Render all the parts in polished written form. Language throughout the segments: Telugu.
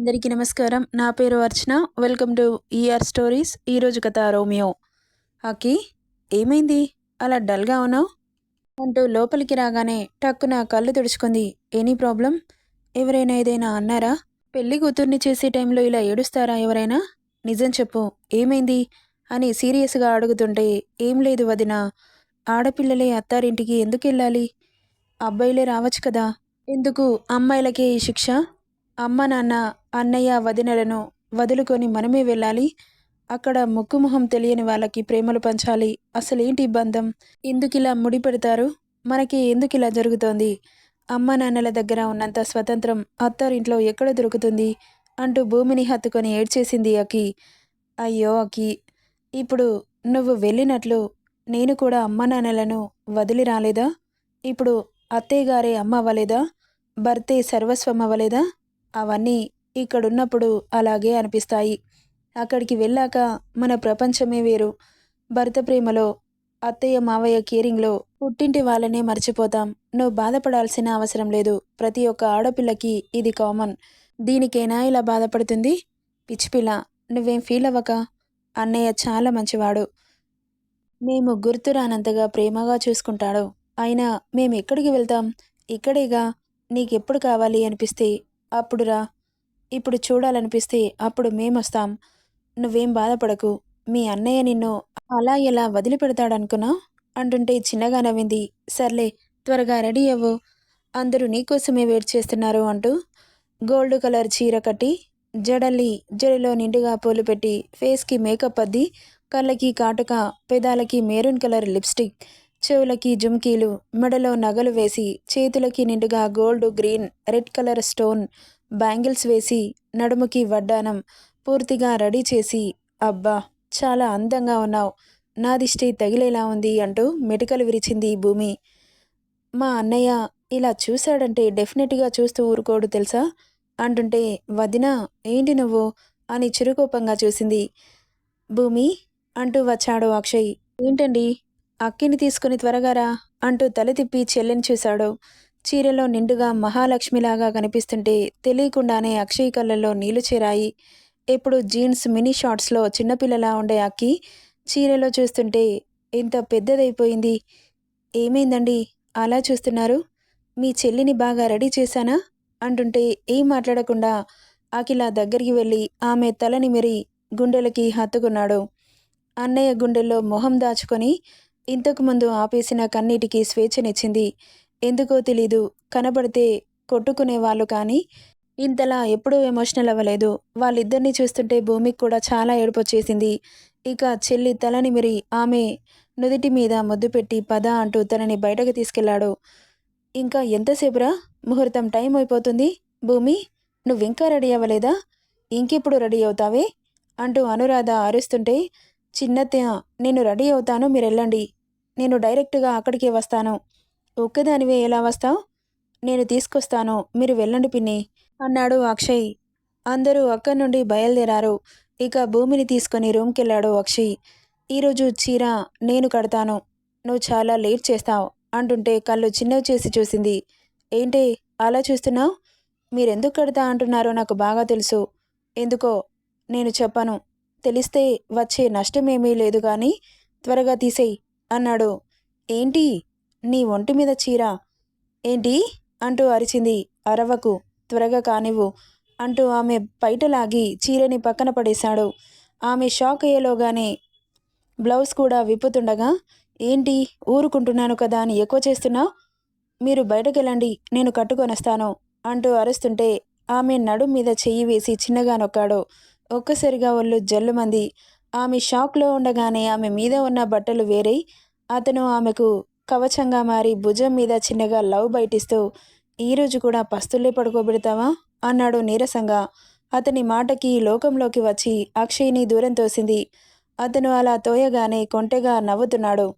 అందరికీ నమస్కారం. నా పేరు Archana. Welcome to ER stories. ఈరోజు కథ రోమియో. అక్కి, ఏమైంది అలా డల్గా ఉన్నావు అంటూ లోపలికి రాగానే టక్కున కళ్ళు తుడుచుకుంది. Any problem? ఎవరైనా ఏదైనా అన్నారా? పెళ్లి కూతుర్ని చేసే టైంలో ఇలా ఏడుస్తారా ఎవరైనా? నిజం చెప్పు, ఏమైంది అని సీరియస్గా అడుగుతుంటే, ఏం లేదు వదిన, ఆడపిల్లలే అత్తారింటికి ఎందుకు వెళ్ళాలి? అబ్బాయిలే రావచ్చు కదా. ఎందుకు అమ్మాయిలకే ఈ శిక్ష? అమ్మ నాన్న, అన్నయ్య వదినలను వదులుకొని మనమే వెళ్ళాలి? అక్కడ ముక్కు మొహం తెలియని వాళ్ళకి ప్రేమలు పంచాలి. అసలేంటి బంధం? ఎందుకిలా ముడి పెడతారు? మనకి ఎందుకిలా జరుగుతోంది? అమ్మ నాన్నల దగ్గర ఉన్నంత స్వతంత్రం అత్తారింట్లో ఎక్కడ దొరుకుతుంది అంటూ భూమిని హత్తుకొని ఏడ్చేసింది అకి. అయ్యో అకి, ఇప్పుడు నువ్వు వెళ్ళినట్లు నేను కూడా అమ్మ నాన్నలను వదిలి రాలేదా? ఇప్పుడు అత్తయ్య గారే అమ్మ అవ్వలేదా? భర్తే సర్వస్వం అవ్వలేదా? అవన్నీ ఇక్కడున్నప్పుడు అలాగే అనిపిస్తాయి. అక్కడికి వెళ్ళాక మన ప్రపంచమే వేరు. భర్త ప్రేమలో, అత్తయ్య మావయ్య కేరింగ్లో పుట్టింటి వాళ్ళనే మర్చిపోతాం. నువ్వు బాధపడాల్సిన అవసరం లేదు. ప్రతి ఒక్క ఆడపిల్లకి ఇది కామన్. దీనికైనా ఇలా బాధపడుతుంది? పిచ్చిపిల్ల, నువ్వేం ఫీల్ అవ్వక. అన్నయ్య చాలా మంచివాడు. మేము గుర్తురానంతగా ప్రేమగా చూసుకుంటాడు. అయినా మేమెక్కడికి వెళ్తాం? ఇక్కడేగా. నీకెప్పుడు కావాలి అనిపిస్తే అప్పుడు రా. ఇప్పుడు చూడాలనిపిస్తే అప్పుడు మేమొస్తాం. నువ్వేం బాధపడకు. మీ అన్నయ్య నిన్ను అలా ఎలా వదిలిపెడతాడనుకున్నావ్ అంటుంటే చిన్నగా నవ్వింది. సర్లే, త్వరగా రెడీ అవ్వు. అందరూ నీకోసమే వెయిట్ చేస్తున్నారు అంటూ గోల్డ్ కలర్ చీర కట్టి, జడల్ని జడలో నిండుగా పూలు పెట్టి, ఫేస్కి మేకప్ అద్ది, కళ్ళకి కాటుక, పెదాలకి మెరూన్ కలర్ లిప్స్టిక్, చెవులకి జుమ్కీలు, మెడలో నగలు వేసి, చేతులకి నిండుగా gold, green, red colour stone bangles వేసి, నడుముకి వడ్డానం పూర్తిగా రెడీ చేసి, అబ్బా చాలా అందంగా ఉన్నావు, నా దిష్టి తగిలేలా ఉంది అంటూ మెటికలు విరిచింది భూమి. మా అన్నయ్య ఇలా చూశాడంటే డెఫినెట్గా చూస్తూ ఊరుకోడు తెలుసా అంటుంటే, వదినా ఏంటి నువ్వు అని చిరుకోపంగా చూసింది. భూమి అంటూ వచ్చాడు అక్షయ్. ఏంటండి, అక్కిని తీసుకుని త్వరగా రా అంటూ తల తిప్పి చెల్లిని చూశాడు. చీరలో నిండుగా మహాలక్ష్మిలాగా కనిపిస్తుంటే తెలియకుండానే అక్షయ్ కళ్ళల్లో నీళ్లు చేరాయి. ఎప్పుడు జీన్స్ మినీ షార్ట్స్లో చిన్నపిల్లలా ఉండే అక్కి చీరలో చూస్తుంటే ఎంత పెద్దదైపోయింది. ఏమైందండి అలా చూస్తున్నారు? మీ చెల్లిని బాగా రెడీ చేశానా అంటుంటే ఏం మాట్లాడకుండా అఖిల దగ్గరికి వెళ్ళి ఆమె తల నిమిరి గుండెలకి హత్తుకున్నాడు. అన్నయ్య గుండెల్లో మొహం దాచుకొని ఇంతకుముందు ఆపేసిన కన్నీటికి స్వేచ్ఛనిచ్చింది. ఎందుకో తెలీదు, కనబడితే కొట్టుకునేవాళ్ళు కానీ ఇంతలా ఎప్పుడూ ఎమోషనల్ అవ్వలేదు. వాళ్ళిద్దరినీ చూస్తుంటే భూమికి కూడా చాలా ఏడుపొచ్చేసింది. ఇక చెల్లి తల నిమిరి ఆమె నుదిటి మీద ముద్దు పెట్టి పద అంటూ తనని బయటకు తీసుకెళ్లాడు. ఇంకా ఎంతసేపురా, ముహూర్తం టైం అయిపోతుంది. భూమి, నువ్వింకా రెడీ అవ్వలేదా? ఇంకెప్పుడు రెడీ అవుతావే అంటూ అనురాధ అరుస్తుంటే, చిన్నత్తయ్య నేను రెడీ అవుతాను, మీరెళ్ళండి. నేను డైరెక్ట్గా అక్కడికే వస్తాను. ఒక్కదానివే ఎలా వస్తావు? నేను తీసుకొస్తాను, మీరు వెళ్ళండి పిన్ని అన్నాడు అక్షయ్. అందరూ అక్కడి నుండి బయలుదేరారు. ఇక భూమిని తీసుకొని రూమ్కెళ్ళాడు అక్షయ్. ఈరోజు చీర నేను కడతాను, నువ్వు చాలా లేట్ చేస్తావు అంటుంటే కళ్ళు చిన్నవి చేసి చూసింది. ఏంటి అలా చూస్తున్నావు? మీరెందుకు కడతా అంటున్నారో నాకు బాగా తెలుసు. ఎందుకో నేను చెప్పను. తెలిస్తే వచ్చే నష్టమేమీ లేదు కానీ త్వరగా తీసేయి అన్నాడు. ఏంటి, నీ ఒంటి మీద చీర ఏంటి అంటూ అరిచింది. అరవకు, త్వరగా కానివ్వు అంటూ ఆమె పైటలాగి చీరని పక్కన పడేశాడు. ఆమె షాక్ అయ్యేలోగానే బ్లౌజ్ కూడా విప్పుతుండగా, ఏంటి ఊరుకుంటున్నాను కదా అని ఎక్కువ చేస్తున్నావు? మీరు బయటకెళ్ళండి, నేను కట్టుకొనొస్తాను అంటూ అరుస్తుంటే ఆమె నడుం మీద చెయ్యి వేసి చిన్నగా నొక్కాడు. ఒక్కసారిగా ఒళ్ళు జల్లుమంది. ఆమె షాక్లో ఉండగానే ఆమె మీద ఉన్న బట్టలు వేరై అతను ఆమెకు కవచంగా మారి భుజం మీద చిన్నగా లవ్ బయటిస్తూ, ఈరోజు కూడా పస్తుల్లే పడుకోబెడతావా అన్నాడు నీరసంగా. అతని మాటకి లోకంలోకి వచ్చి అక్షయ్ని దూరం తోసింది. అతను అలా తోయగానే కొంటెగా నవ్వుతున్నాడు.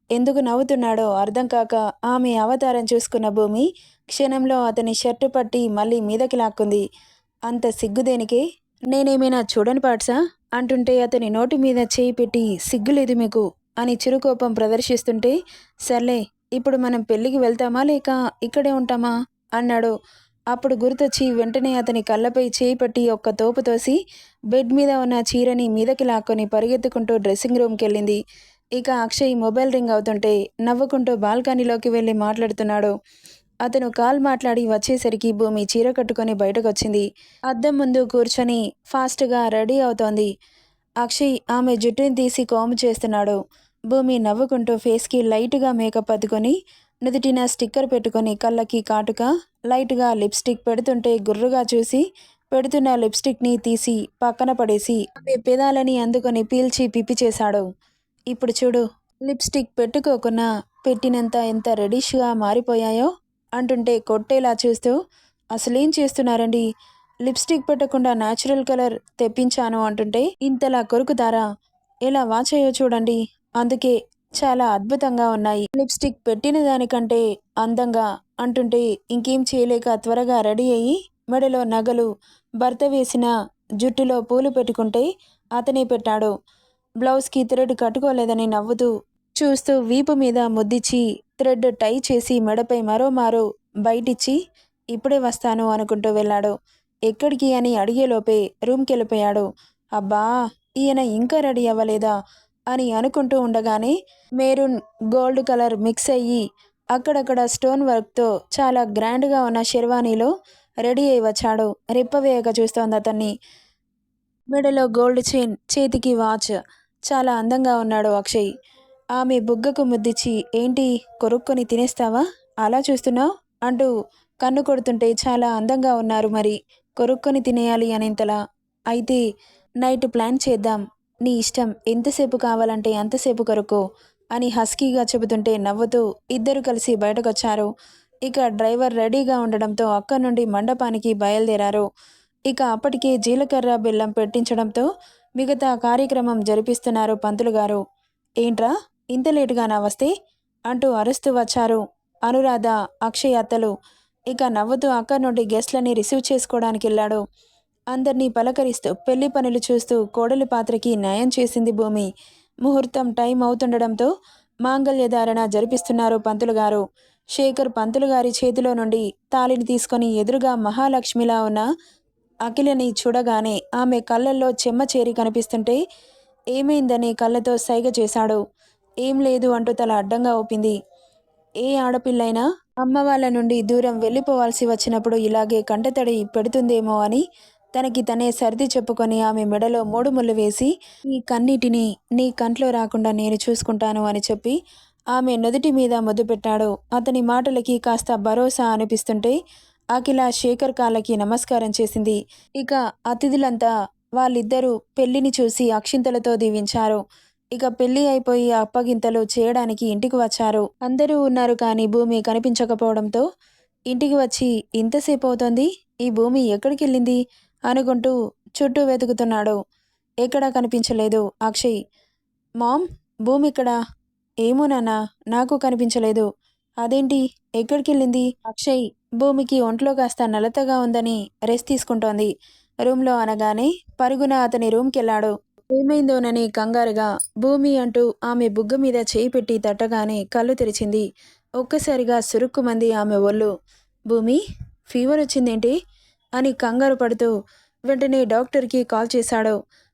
ఎందుకు నవ్వుతున్నాడో అర్థం కాక ఆమె అవతారం చూసుకున్న భూమి క్షణంలో అతని షర్టు పట్టి మళ్ళీ మీదకి లాక్కుంది. అంత సిగ్గుదేనికే? నేనేమైనా చూడని పాట్సా అంటుంటే అతని నోటి మీద చేయి పెట్టి, సిగ్గులేదు మీకు అని చిరుకోపం ప్రదర్శిస్తుంటే, సర్లే ఇప్పుడు మనం పెళ్ళికి వెళ్తామా లేక ఇక్కడే ఉంటామా అన్నాడు. అప్పుడు గుర్తొచ్చి వెంటనే అతని కళ్ళపై చేయి పట్టి ఒక్క తోపు తోసి బెడ్ మీద ఉన్న చీరని మీదకి లాక్కొని పరిగెత్తుకుంటూ డ్రెస్సింగ్ రూమ్కి వెళ్ళింది. ఇక అక్షయ్ మొబైల్ రింగ్ అవుతుంటే నవ్వుకుంటూ బాల్కనీలోకి వెళ్ళి మాట్లాడుతున్నాడు. అతను కాల్ మాట్లాడి వచ్చేసరికి భూమి చీర కట్టుకొని బయటకొచ్చింది. అద్దం ముందు కూర్చొని ఫాస్ట్గా రెడీ అవుతోంది. అక్షయ్ ఆమె జుట్టుని తీసి కోంబు చేస్తున్నాడు. భూమి నవ్వుకుంటూ ఫేస్కి లైట్గా మేకప్ అద్దుకొని నుదుటిన స్టిక్కర్ పెట్టుకొని కళ్ళకి కాటుక లైట్గా లిప్స్టిక్ పెడుతుంటే గుర్రుగా చూసి పెడుతున్న లిప్స్టిక్ని తీసి పక్కన పడేసి ఆమె పెదాలని అందుకొని పీల్చి పిప్పి చేశాడు. ఇప్పుడు చూడు, లిప్స్టిక్ పెట్టుకోకున్నా పెట్టినంత ఎంత రెడిష్గా మారిపోయాయో అంటుంటే కొట్టేలా చూస్తూ, అసలేం చేస్తున్నారండి, లిప్స్టిక్ పెట్టకుండా న్యాచురల్ కలర్ తెప్పించాను అంటుంటే ఇంతలా కొరుకుతారా, ఎలా వాచాయో చూడండి, అందుకే చాలా అద్భుతంగా ఉన్నాయి, లిప్స్టిక్ పెట్టిన దానికంటే అందంగా అంటుంటే ఇంకేం చేయలేక త్వరగా రెడీ అయ్యి మెడలో నగలు, భర్త వేసిన జుట్టులో పూలు పెట్టుకుంటే అతనే పెట్టాడు. బ్లౌజ్కి థ్రెడ్ కట్టుకోలేదని నవ్వుతూ చూస్తూ వీపు మీద ముద్దిచ్చి థ్రెడ్ టై చేసి మెడపై మరోమారు బయటిచ్చి ఇప్పుడే వస్తాను అనుకుంటూ వెళ్ళాడు. ఎక్కడికి అని అడిగేలోపే రూమ్కి వెళ్ళిపోయాడు. అబ్బా, ఈయన ఇంకా రెడీ అవ్వలేదా అని అనుకుంటూ ఉండగానే మెరూన్ గోల్డ్ కలర్ మిక్స్ అయ్యి అక్కడక్కడ స్టోన్ వర్క్తో చాలా గ్రాండ్గా ఉన్న షెర్వానీలో రెడీ అయి వచ్చాడు. రెప్పవేయక చూస్తోంది అతన్ని. మెడలో గోల్డ్ చైన్, చేతికి వాచ్, చాలా అందంగా ఉన్నాడు అక్షయ్. ఆమె బుగ్గకు ముద్దిచ్చి ఏంటి కొరుక్కొని తినేస్తావా, అలా చూస్తున్నావు అంటూ కన్ను కొడుతుంటే చాలా అందంగా ఉన్నారు మరి, కొరుక్కొని తినేయాలి అనింతలా. అయితే నైట్ ప్లాన్ చేద్దాం, నీ ఇష్టం, ఎంతసేపు కావాలంటే అంతసేపు కొరుక్కో అని హస్కీగా చెబుతుంటే నవ్వుతూ ఇద్దరు కలిసి బయటకొచ్చారు. ఇక డ్రైవర్ రెడీగా ఉండడంతో అక్కడి నుండి మండపానికి బయలుదేరారు. ఇక అప్పటికే జీలకర్ర బెల్లం పెట్టించడంతో మిగతా కార్యక్రమం జరిపిస్తున్నారు పంతులు గారు. ఏంట్రా ఇంత లేటుగానా వస్తే అంటూ అరుస్తూ వచ్చారు అనురాధ, అక్షయ్ అత్తలు. ఇక నవ్వుతూ అక్కడి నుండి గెస్ట్లని రిసీవ్ చేసుకోవడానికి వెళ్ళాడు. అందరినీ పలకరిస్తూ పెళ్లి పనులు చూస్తూ కోడలి పాత్రకి న్యాయం చేసింది భూమి. ముహూర్తం టైం అవుతుండడంతో మాంగళ్యధారణ జరిపిస్తున్నారు పంతులు గారు. శేఖర్ పంతులు గారి చేతిలో నుండి తాళిని తీసుకొని ఎదురుగా మహాలక్ష్మిలా ఉన్న అఖిలని చూడగానే ఆమె కళ్ళల్లో చెమ్మ చేరి కనిపిస్తుంటే ఏమైందని కళ్ళతో సైగ చేశాడు. ఏం లేదు అంటూ తల అడ్డంగా ఊపింది. ఏ ఆడపిల్లైనా అమ్మ వాళ్ళ నుండి దూరం వెళ్ళిపోవాల్సి వచ్చినప్పుడు ఇలాగే కంటతడి పెడుతుందేమో అని తనకి తనే సర్ది చెప్పుకొని ఆమె మెడలో 3 ముళ్ళు వేసి ఈ కన్నీటిని నీ కంట్లో రాకుండా నేను చూసుకుంటాను అని చెప్పి ఆమె నుదుటి మీద ముద్దు పెట్టాడు. అతని మాటలకి కాస్త భరోసా అనిపిస్తుంటే అఖిల శేఖర్ కాళ్ళకి నమస్కారం చేసింది. ఇక అతిథులంతా వాళ్ళిద్దరూ పెళ్లిని చూసి అక్షింతలతో దీవించారు. ఇక పెళ్లి అయిపోయి అప్పగింతలు చేయడానికి ఇంటికి వచ్చారు. అందరూ ఉన్నారు కానీ భూమి కనిపించకపోవడంతో ఇంటికి వచ్చి ఇంతసేపు అవుతోంది, ఈ భూమి ఎక్కడికి వెళ్ళింది అనుకుంటూ చుట్టూ వెతుకుతున్నాడు. ఎక్కడా కనిపించలేదు అక్షయ్. మామ్, భూమి ఇక్కడా? ఏమో నాన్న, నాకు కనిపించలేదు. అదేంటి, ఎక్కడికి వెళ్ళింది? అక్షయ్ భూమికి ఒంట్లో కాస్త నలతగా ఉందని రెస్ట్ తీసుకుంటోంది రూమ్లో అనగానే పరుగున అతని రూమ్కి వెళ్ళాడు. ఏమైందోనని కంగారుగా భూమి అంటూ ఆమె బుగ్గ మీద చేయి పెట్టి తట్టగానే కళ్ళు తెరిచింది. ఒక్కసారిగా సురుక్కుమంది ఆమె ఒళ్ళు. భూమి, ఫీవర్ వచ్చిందేంటి అని కంగారు పడుతూ వెంటనే డాక్టర్కి కాల్ చేశాడు.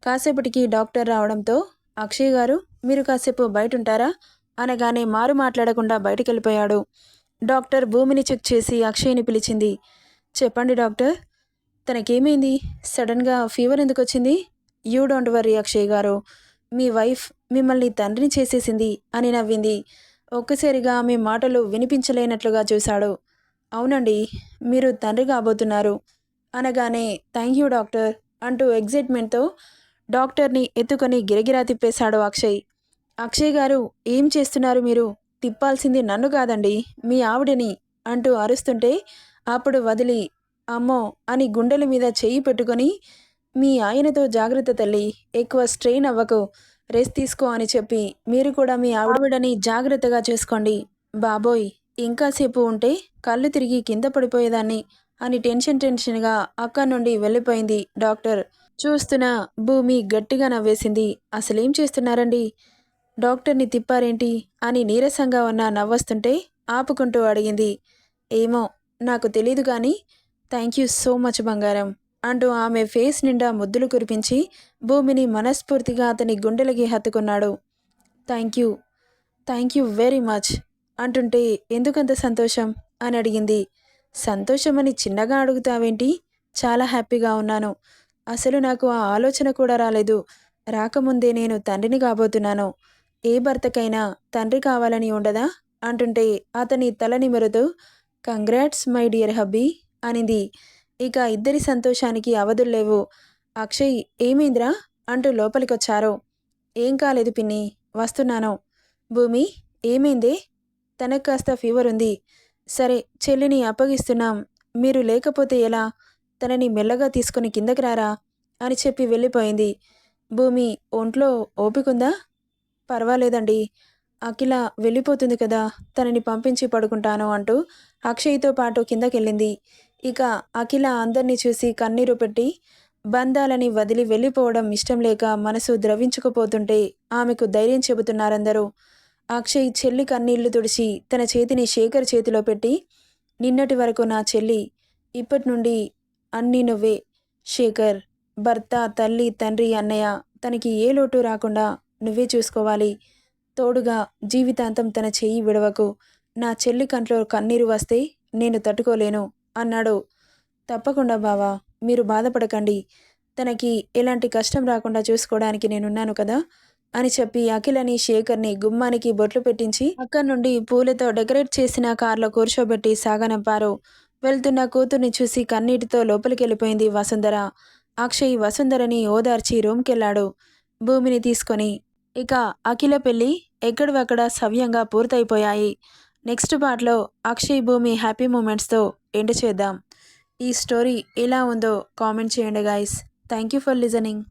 కాసేపటికి డాక్టర్ రావడంతో అక్షయ్ గారు, మీరు కాసేపు బయట ఉంటారా అనగానే మారు మాట్లాడకుండా బయటికెళ్ళిపోయాడు. డాక్టర్ భూమిని చెక్ చేసి అక్షయ్ని పిలిచింది. చెప్పండి డాక్టర్, తనకేమైంది, సడన్గా ఫీవర్ ఎందుకు వచ్చింది? యూ డోంట్ వర్రీ అక్షయ్ గారు, మీ వైఫ్ మిమ్మల్ని తండ్రిని చేసేసింది అని నవ్వింది. ఒక్కసారిగా ఆమె మాటలు వినిపించలేనట్లుగా చూశాడు. అవునండి, మీరు తండ్రి కాబోతున్నారు అనగానే థ్యాంక్ యూ డాక్టర్ అంటూ ఎగ్జైట్మెంట్తో డాక్టర్ని ఎత్తుకొని గిరగిరా తిప్పేశాడు అక్షయ్. అక్షయ్ గారు, ఏం చేస్తున్నారు మీరు? తిప్పాల్సింది నన్ను కాదండి, మీ ఆవిడని అంటూ అరుస్తుంటే అప్పుడు వదిలి అమ్మో అని గుండెల మీద చెయ్యి పెట్టుకొని మీ ఆయనతో జాగ్రత్త తల్లి, ఎక్కువ స్ట్రెయిన్ అవ్వకు, రెస్ట్ తీసుకో అని చెప్పి మీరు కూడా మీ ఆవిడని జాగ్రత్తగా చూసుకోండి. బాబోయ్, ఇంకాసేపు ఉంటే కళ్ళు తిరిగి కింద పడిపోయేదాన్ని అని టెన్షన్గా అక్కడి నుండి వెళ్ళిపోయింది డాక్టర్. చూస్తున్న భూమి గట్టిగా నవ్వేసింది. అసలేం చేస్తున్నారండి, డాక్టర్ని తిప్పారేంటి అని నీరసంగా ఉన్న నవ్వొస్తుంటే ఆపుకుంటూ అడిగింది. ఏమో నాకు తెలీదు కానీ థ్యాంక్ యూ సో మచ్ బంగారం అంటూ ఆమె ఫేస్ నిండా ముద్దులు కురిపించి భూమిని మనస్ఫూర్తిగా అతని గుండెలకి హత్తుకున్నాడు. Thank you, thank you very much అంటుంటే ఎందుకంత సంతోషం అని అడిగింది. సంతోషమని చిన్నగా అడుగుతావేంటి? చాలా హ్యాపీగా ఉన్నాను. అసలు నాకు ఆ ఆలోచన కూడా రాలేదు. రాకముందే నేను తండ్రిని కాబోతున్నాను. ఏ భర్తకైనా తండ్రి కావాలని ఉండదా అంటుంటే అతని తల నిమురుతూ కంగ్రాట్స్ మై డియర్ హబ్బీ అనింది. ఇక ఇద్దరి సంతోషానికి అవధుల్లేవు. అక్షయ్ ఏమైందిరా అంటూ లోపలికొచ్చారు. ఏం కాలేదు పిన్ని, వస్తున్నాను. భూమి ఏమైందే? తనకు కాస్త ఫీవర్ ఉంది. సరే చెల్లిని అప్పగిస్తున్నాం, మీరు లేకపోతే ఎలా? తనని మెల్లగా తీసుకుని కిందకి రారా అని చెప్పి వెళ్ళిపోయింది. భూమి ఒంట్లో ఓపికందా? పర్వాలేదండి, అఖిల వెళ్ళిపోతుంది కదా, తనని పంపించి పడుకుంటాను అంటూ అక్షయ్తో పాటు కిందకెళ్ళింది. ఇక అఖిల అందరినీ చూసి కన్నీరు పెట్టి బంధాలని వదిలి వెళ్ళిపోవడం ఇష్టం లేక మనసు ద్రవించుకుపోతుంటే ఆమెకు ధైర్యం చెబుతున్నారందరూ. అక్షయ్ చెల్లి కన్నీళ్లు తుడిచి తన చేతిని శేఖర్ చేతిలో పెట్టి, నిన్నటి వరకు నా చెల్లి, ఇప్పటి నుండి అన్నీ నువ్వే శేఖర్. భర్త, తల్లి, తండ్రి, అన్నయ్య, తనకి ఏ లోటు రాకుండా నువ్వే చూసుకోవాలి. తోడుగా జీవితాంతం తన చెయ్యి విడవకు. నా చెల్లి కంట్లో కన్నీరు వస్తే నేను తట్టుకోలేను అన్నాడు. తప్పకుండా బావా, మీరు బాధపడకండి. తనకి ఎలాంటి కష్టం రాకుండా చూసుకోవడానికి నేనున్నాను కదా అని చెప్పి అఖిలని శేఖర్ని గుమ్మానికి బొట్లు పెట్టించి అక్కడి నుండి పూలతో డెకరేట్ చేసిన కార్లో కూర్చోబెట్టి సాగనంపారు. వెళ్తున్న కూతుర్ని చూసి కన్నీటితో లోపలికి వెళ్ళిపోయింది వసుంధర. అక్షయ్ వసుంధరని ఓదార్చి రూమ్కెళ్ళాడు భూమిని తీసుకొని. ఇక అఖిల పెళ్ళి ఎక్కడివక్కడ సవ్యంగా పూర్తయిపోయాయి. నెక్స్ట్ పార్ట్లో అక్షయ్ భూమి హ్యాపీ మూమెంట్స్తో ఎండ్ చేద్దాం. ఈ స్టోరీ ఎలా ఉందో కామెంట్ చేయండి guys. Thank you for listening.